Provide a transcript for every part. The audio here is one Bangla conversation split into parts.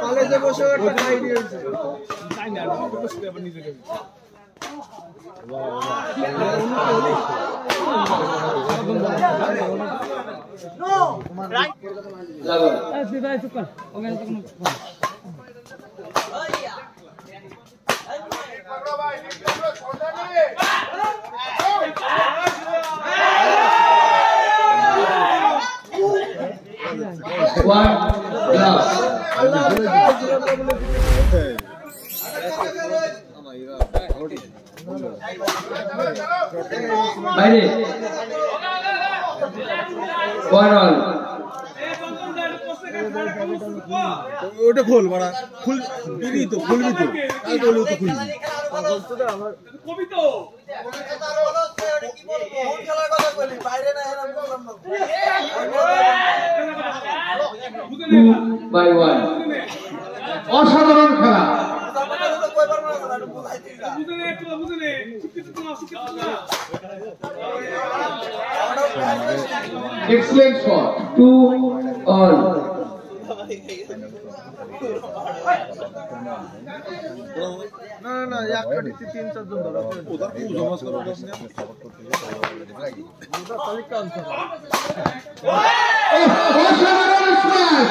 কলেজে বসে একটা ডায়েরি হয়েছে ওটা খোল বড়া খুল দিবি তো খুলবি তো আর বলি তো খুলবি পাগল তো আমার কবি তো তার হলো ওটা কি বলবো কোন খেলার কথা বলি বাইরে না এরকম বললাম না 2 by 1 অসাধারণ খেলা excellent shot 2 all না না এক কাটিতে 3-4 জন ধরো ওটা কি জমাস করো না সাপোর্ট করতে ওটা খালি কাম করে অসাধারণ স্ম্যাশ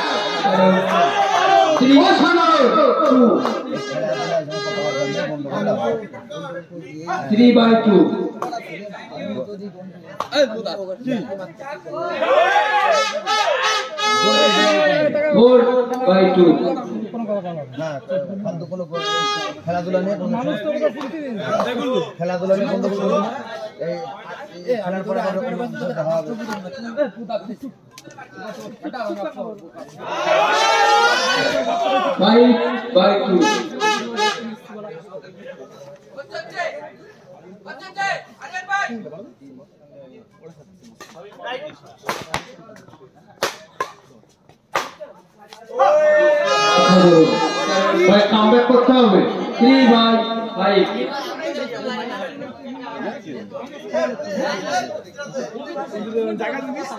3 by 2 4 by 2 না ফালতু কোনো খেলাধুলা নিয়ে কোনো খেলাধুলা নিয়ে বন্ধ করব এই খেলার পরে আরো দেখা হবে 5 by 2 ভাই কামব্যাক করতে হবে 3 by 5 জায়গা দিস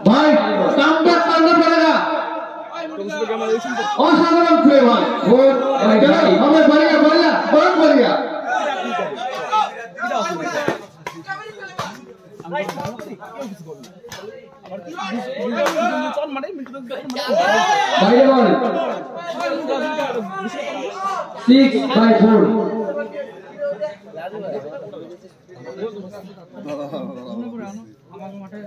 भाई कामब्याक करना पड़ेगा असाधारण प्ले भाई हमें बढ़िया बढ़िया बहुत बढ़िया বাইরে বল 6 by 4 আমার মাঠে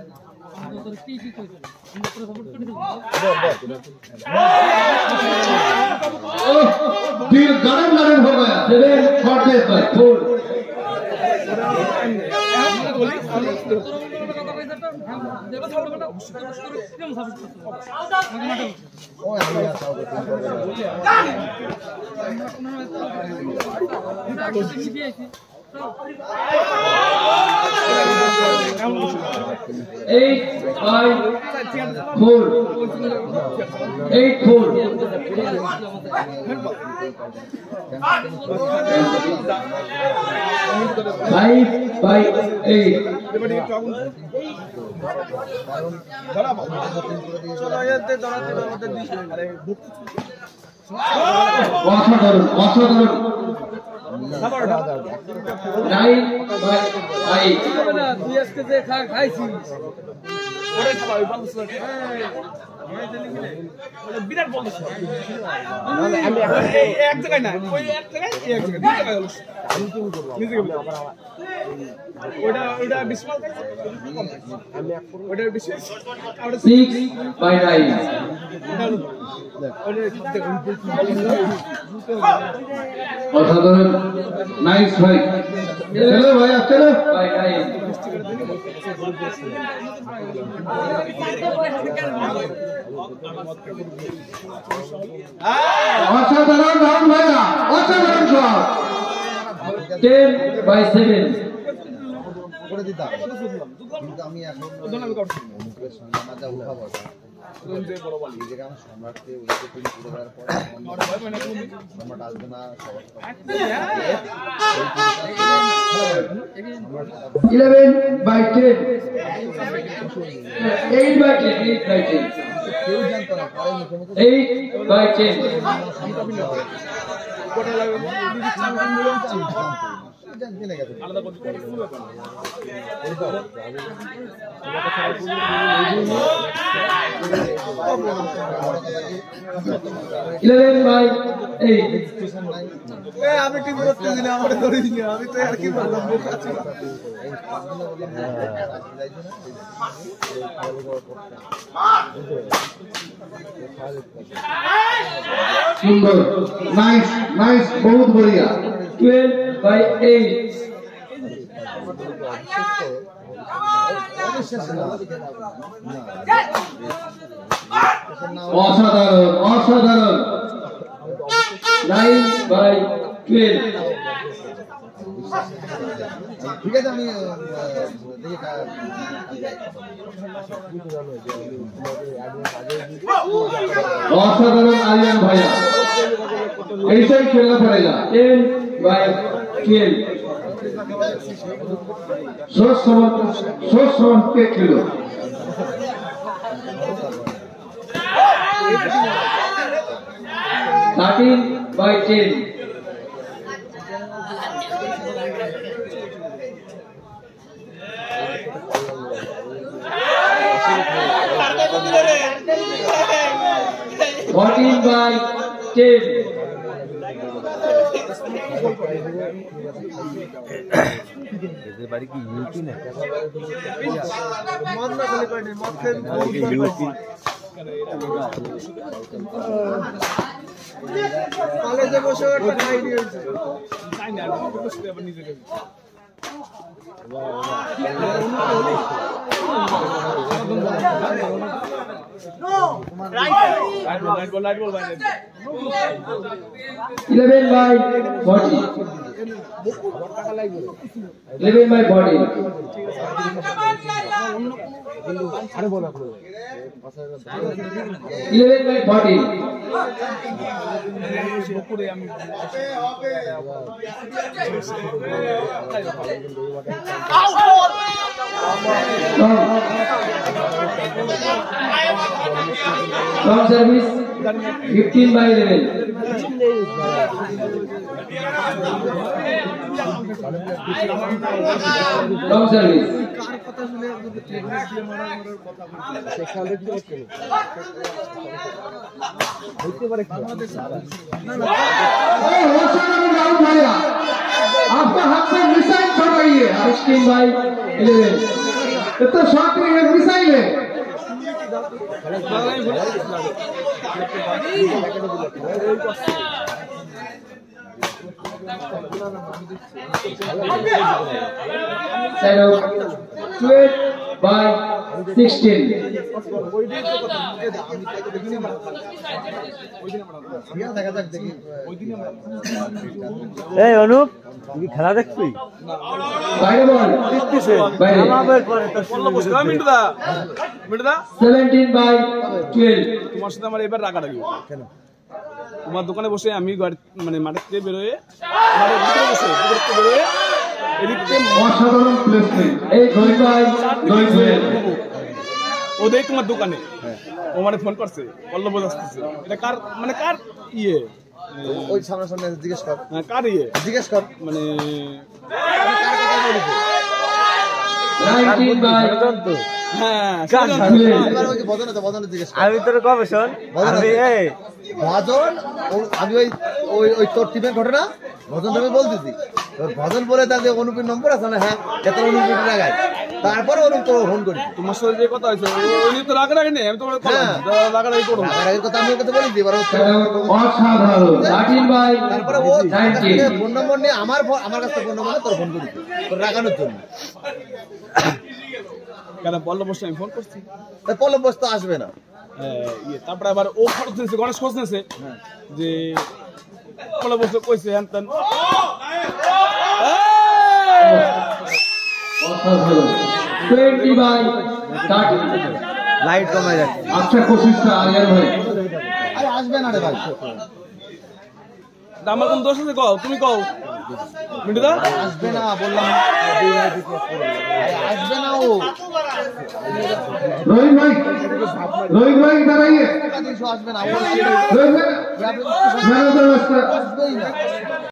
তোর কি কি কইছো আমরা পুরো সাপোর্ট করে দেব दिल गरम गरम हो गया 7 शॉट by 4 8 by 4 8 4 5 by 8 অসাধারণ অসাধারণ 9 by 5 তুই আজকে যে খাইছিস ওরে খাওয়া ওই বালুস বিরাট বল আমি এক জায়গায় না ওই এক জায়গায় এক জায়গায় দুই জায়গায় হলো আমি কি করব নিজে বলি ওটা বিসমাল আমি এক করব ওটা বেশি 6 by 9 অসাধারণ নাইস ভাই চলো ভাই চলো বাই বাই অসাধারণ রান ভাইয়া অসাধারণ শট 10 by 7 করে দিতাম কিন্তু আমি এখন মুখের সঙ্গে না যা উঠাবো সম্রাটকে উইকেট তুলে দেওয়ার পর সম্রাট আসবে না 11/10 8/10 কেউ জানতো না পরে মুখে মুখে 8/10 জেনে গেছে আমি টিম করতে দিলে আমার ধরে দিলে আমি তো আর কি বললাম सुंदर नाइस नाइस बहुत बढ़िया 12/8 असाधारण असाधारण 9/12 ঠিক আছে আমি দেখি असाधारण आर्यन भैया ऐसा ही खेलना पड़ेगा 10/12 सोच समझ के खेलो 13/10 14/10 বাড়ি কি ইউপি না মদ না খালি পাইনি মদ খেয়ে কলেজে বসে একটা খাই দিয়েছে Right ball. 11/40 11/40 11/40 Long service 15/11 long service কার কথা শুনে যদি টেকনিক দিয়ে মারার কথা বলতে সেখানে কি করতে হইতে পারে বাংলাদেশ না राहुल भैया आपका हाथ से मिसाइल छोड़ रही है 16/11 इतना शॉट नहीं है मिसाइल है Side out 12/16 দেখা যাক দেখি এই অনুপ তুই খেলা দেখছিস বাইরে বল বাইরে আমাদের পরে তো মিন্টুদা 17/12 তোমার সাথে আমার এবার রাগারাগি কেন তোমার দোকানে বসে আমি মানে মাঠে থেকে বেরোয় মাঠের ভিতরে বসে বেরোয় এদিকে অসাধারণ প্লেসমেন্ট এই দই ও দেখ তোমার দোকানে ও মানে ফোন করছে পল্লব আসতেছে এটা কার মানে কার ইয়ে ওই সামনে সামনে জিজ্ঞেস কর কার ইয়ে জিজ্ঞেস কর মানে কার কথা বলিস 19/12 হ্যাঁ এবার ওই যে বদনে জিজ্ঞেস কর আমি তোর কবে শোন আমি এই ভজন আমি ওই তোর টিমের ঘটনা ভজন তুমি বলতেছি ভজন বলে তাদের অনুপের নম্বর আছে না হ্যাঁ এত অনুপের লাগায় তারপরে অনুপ তো ফোন করি তোমার সাথে যে কথা হয়েছে উনি তো রাগারাগি নেই আমি তো রাগারাগি করবো আর আগের কথা আমি ওকে বলি দিই এবার অসাধারণ 13/19 তারপরে ও ফোন নম্বর নিয়ে আমার কাছে ফোন নম্বর তোর ফোন করি তোর রাগানোর জন্য কেন পল্লব বসে আমি ফোন করছি পল্লব বস তো আসবে না তারপরে আবার ও খরচ নিয়েছে গণেশ খোঁজ নিয়েছে যে পল্লব বসে কইছে হ্যান তেন অসাধারণ 20/13 লাইট কমে যাচ্ছে अच्छा कोशिश था आर्यन भाई আরে আসবে না রে ভাই আমার কোন দোষ আছে কও তুমি কও মিন্টুদা আসবে না বললাম আসবে না ও रोहित भाई इधर आइए আসবে না रोहित भाई मैन ऑफ द मैच আসবেই না